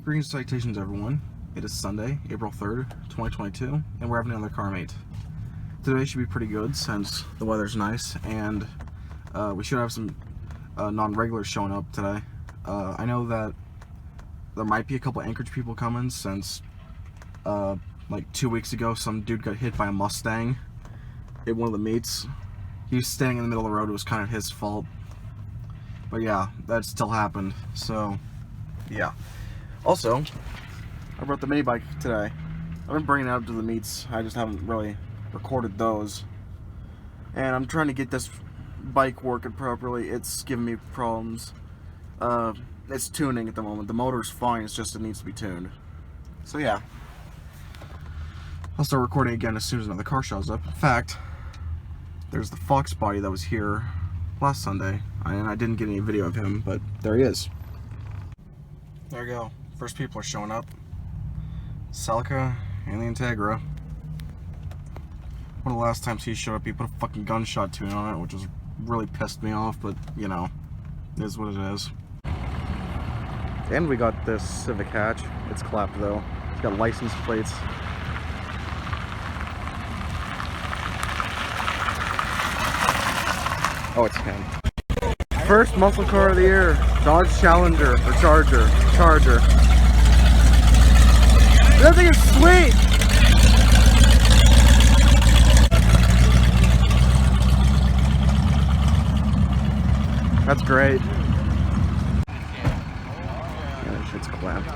Greetings, salutations, everyone. It is Sunday, April 3rd, 2022, and we're having another car meet. Today should be pretty good since the weather's nice, and we should have some non-regulars showing up today. I know that there might be a couple Anchorage people coming since like 2 weeks ago some dude got hit by a Mustang at one of the meets. He was standing in the middle of the road. It was kind of his fault. But yeah, that still happened, so yeah. Also, I brought the mini bike today. I've been bringing it out to the meets. I just haven't really recorded those. And I'm trying to get this bike working properly. It's giving me problems. It's tuning at the moment. The motor's fine, it's just it needs to be tuned. So yeah. I'll start recording again as soon as another car shows up. In fact, there's the Fox body that was here last Sunday. And I didn't get any video of him, but there he is. There we go. First people are showing up. Celica and the Integra. One of the last times he showed up, he put a fucking gunshot tune on it, which was really pissed me off, but you know, it is what it is. And we got this Civic hatch. It's clapped though. It's got license plates. Oh, it's him. First muscle car of the year, Dodge Challenger or Charger. That thing is sweet. That's great. Yeah, that shit's clapped.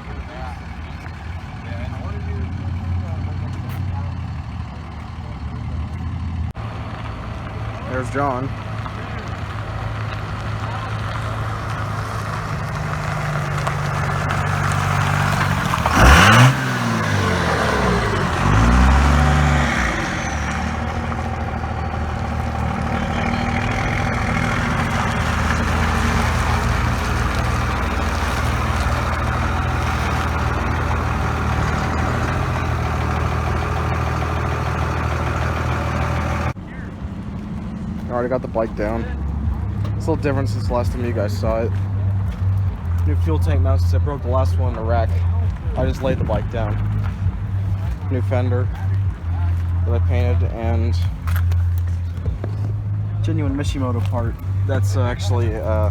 There's John. I already got the bike down. It's a little different since the last time you guys saw it. New fuel tank mount since I broke the last one in the wreck. I just laid the bike down. New fender that I painted, and genuine Mishimoto part. That's actually a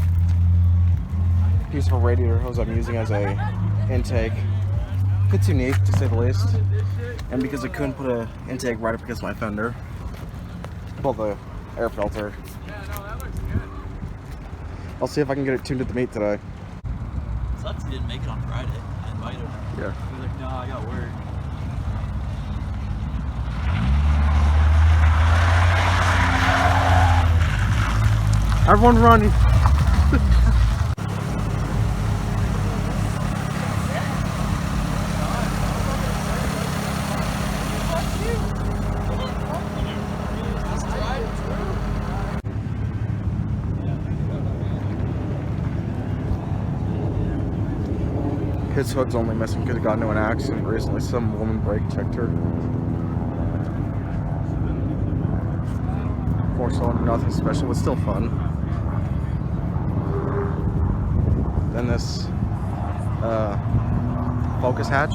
piece of a radiator hose I'm using as a intake. It's unique to say the least, and because I couldn't put an intake right up against my fender, well, the air filter. I'll see if I can get it tuned at the meet today. Sucks he didn't make it on Friday. I invited him. Yeah. He was like, no, I got work. Everyone run! His hood's only missing because he got into an accident recently. Some woman brake checked her. 4-cylinder, nothing special, but still fun. Then this Focus hatch.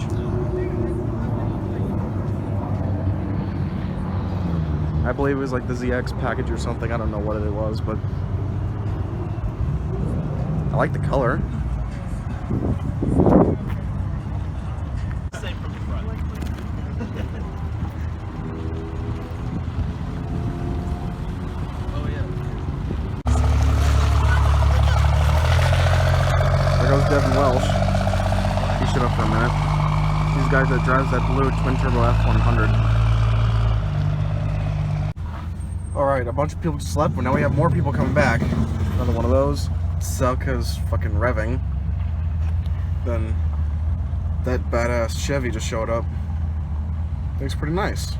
I believe it was like the ZX package or something. I don't know what it was, but I like the color. Same from the front. Oh yeah. There goes Devin Welsh. He shut up for a minute. These guys that drives that blue twin turbo F100. Alright, a bunch of people just left, but now we have more people coming back. Another one of those. Celica's fucking revving. Then that badass Chevy just showed up. Looks pretty nice.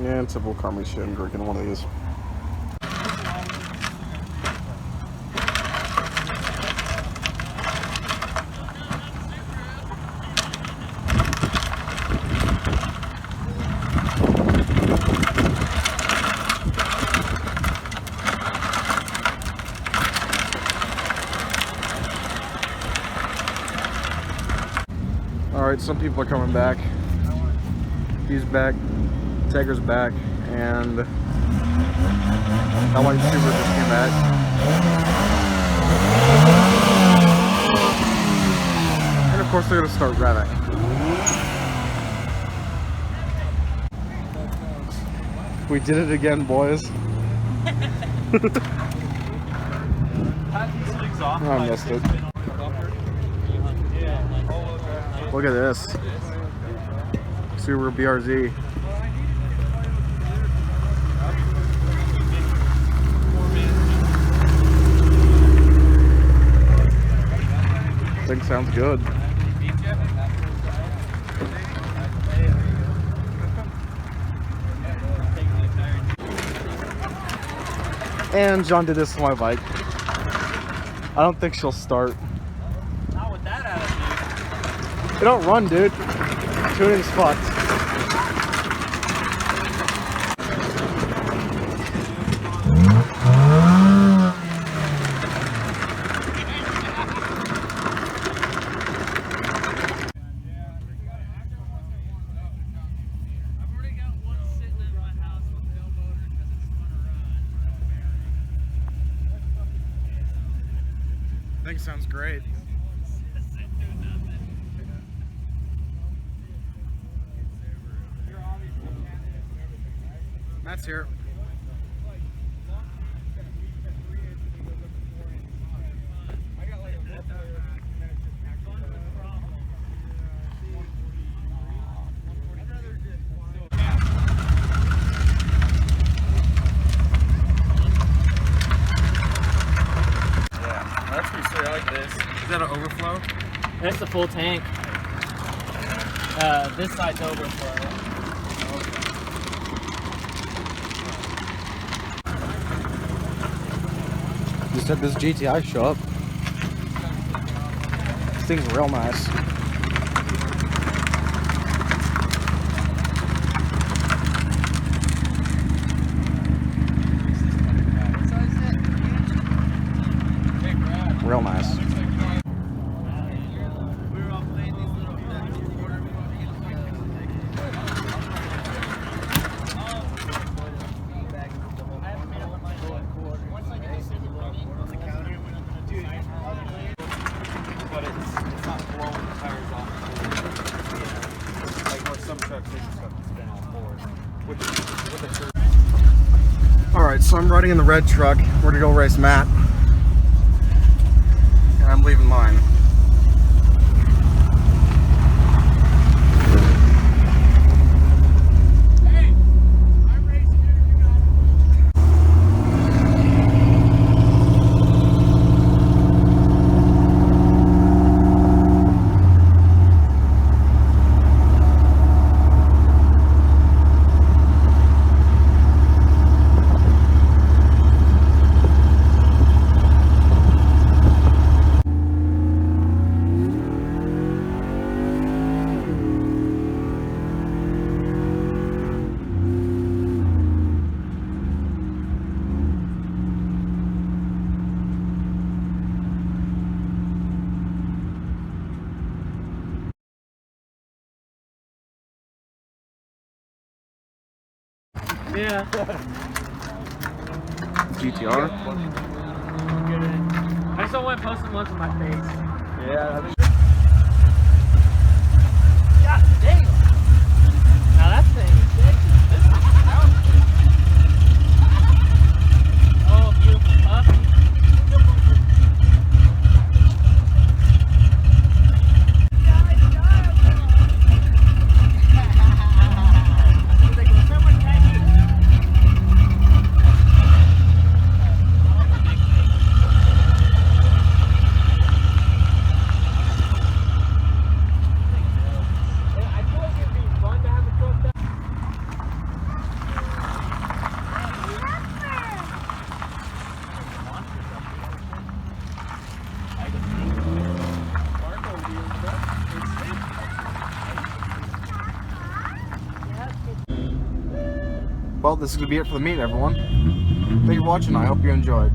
Yeah, typical car meet shit. I'm drinking one of these. Alright, some people are coming back. He's back. Taker's back. And that white Subaru just came back. And of course they're gonna start revving. We did it again, boys. I missed it. Look at this. Subaru BRZ. Thing sounds good. And John did this to my bike. I don't think she'll start. Not with that attitude. It don't run, dude. Tuning's fucked. I think it sounds great. Matt's here. That's pretty sweet. I like this. Is that an overflow? That's the full tank. This side's overflow. Just had this GTI show up. This thing's real nice. Real nice. But it's not blowing the tires off. Like what some trucks they just have to spin all forward. With a curve. Alright, so I'm riding in the red truck. We're gonna go race Matt. And I'm leaving mine. Yeah. GTR. I just don't want to post them once in my face. Yeah, I think God damn! Now that thing is sexy. This is oh, beautiful puppy. Well, this is going to be it for the meet, everyone. Thank you for watching. I hope you enjoyed.